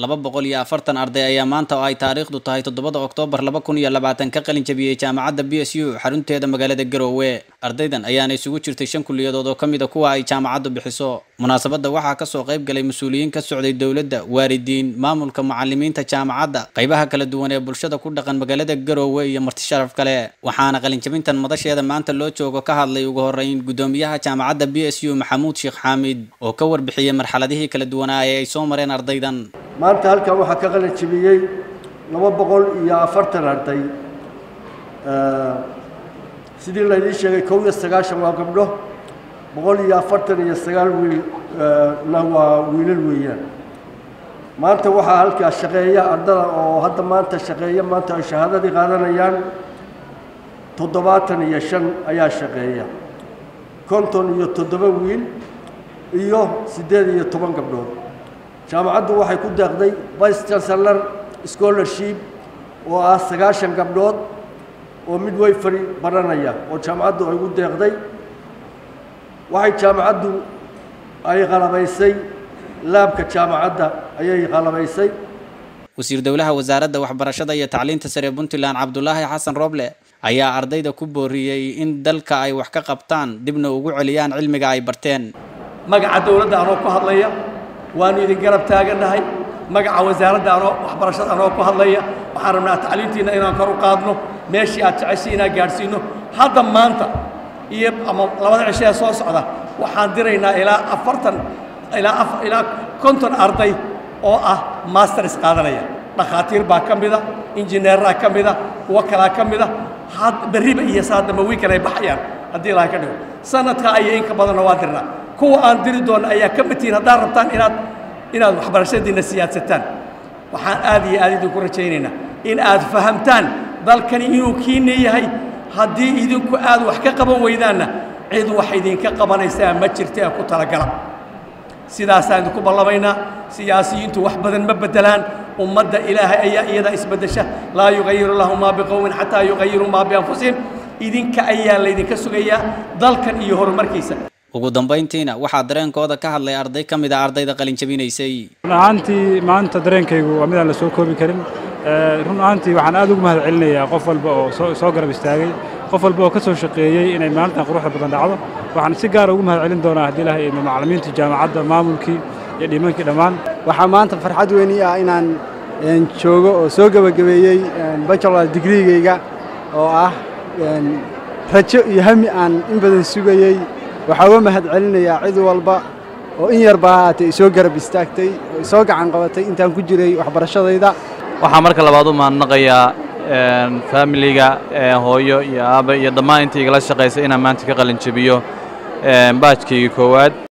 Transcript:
240 arday ayaa maanta oo ay taariikhdu tahay 7 Oktoobar 2020 ka qalin jabiyay jaamacadda BSU xarunteeda magaalada Garowe. Ardaydan ayaana isugu jirtay 5 kuliyadood oo kamid ah kuwa ay jaamacaddu bixiso. Munaasabadda waxaa ka soo qayb galay mas'uuliyiin ka socday dawladda, waalidiin, maamulka, macallimiinta jaamacadda, qaybaha kala duwan ee bulshada ku dhaqan magaalada Garowe iyo marti sharaf kale. Waxaana qalin jabintan madasheeda maanta loo joogo ka hadlay ugu horeyn gudoomiyaha jaamacadda BSU Maxamuud Sheekh Xaamid oo ka warbixiyay marxaladihii kala duwanaa ee ay soo mareen ardaydan. maanta halkan waxaa ka qalin jabiyay 240 arday sidii la idin sheegay 190 waa gabdho 149 wiil waa wiilal weeyaan. maanta waxaa halkaas shaqeeya ardada oo hadda maanta shaqeeya maanta ay shahaadadii qaadanayaan 75 ayaa shaqeeya 57 wiil iyo 18 gabdhood. jaamacaddu waxay ku deeqday Vice Chancellor Scholarship oo ah 90 gabdhood oo midwifery baranaya oo jaamacaddu ay ugu deeqday. waxay jaamacaddu ay qalabaysay laabka jaamacadda ayay qalabaysay. wasiir dawlaha wasaaradda waxbarashada iyo tacliinta sare Puntland Cabdullaahi Xasan Roble ayaa ardayda ku booriyay in dalka ay wax ka qabtaan dibna ugu celiyaan cilmiga ay barteen. magaca dawladda anoo ku hadlaya waan idin garab taaganahay magaca wasaaradda anoo waxbarashada anoo ku hadlaya waxaan rabnaa tacliintiina inaan kor u qaadno meeshii aad jeceshiin inaan gaarsiino. hadda maanta iyo ama labada cisho ee soo socda waxaan diraynaa ilaa 50 arday oo ah masters qaadanaya. dhakhaatiir baa ka mid ah, injineeraa ka mid ah, kuwa kalaa ka mid ah. berriba iyo saadama wiil kale ay baxayaan haddii ilaahay ka dhigo. sanadka ayay in ka badanna waa dirnaa. kuwa aan diri doona ayaa ka mid tihiin haddaad rabtaan inaad waxbarashadiina siyaadsataan. waxaan aad iyo aad idinku rajaynaynaa in aad fahamtaan dalkani inuu kiina yahay. haddii idinku aad wax ka qaban weydaanna cid wax idinka qabanaysaa ma jirta ee ku talagala. sidaasaan idinku ballamaynaa. siyaasiyiintu wax badan ma bedelaan. ummadda ilaahay ayaa iyada isbedesha. laa yugayiru lahu maa biqowmin xataa yugayiruu maa bianfusihim. idinka ayaa laydinka sugayaa dalkan iyo horumarkiisa. ugu dambeyntiina waxaa dareenkooda ka hadlay arday ka mid ah ardayda qalin jabinaysay. run ahaantii maanta dareenkaygu waa mid aan la soo koobi karin. run ahaantii waxaan aad ugu mahadcelinayaa qof walba oo soo garab istaagay, qof walba oo ka soo shaqeeyay inay maalintan quruxda badan dhacdo. waxaan si gaar ah ugu mahadcelin doonaa haddii ilaahay iyo macallimiinta jaamacadda, maamulkii iyo dhimankii dhammaan. waxaa maanta farxad weyn ii ah inaan joogo oo soo gabagabeeyey bachelor degree-gayga oo ah rajo iyo hami aan in badan sugayay. waxaa uga mahadcelinayaa cid walba oo in yarba haatay soo garab istaagtay oo soo gacan qabatay intaan ku jiray waxbarashadayda. waxaa marka labaad u mahadnaqayaa familiga hooyo iyo aaba iyo dhammaan intii igala shaqaysay inaan maanta ka qalin jabiyo baajkayga koowaad.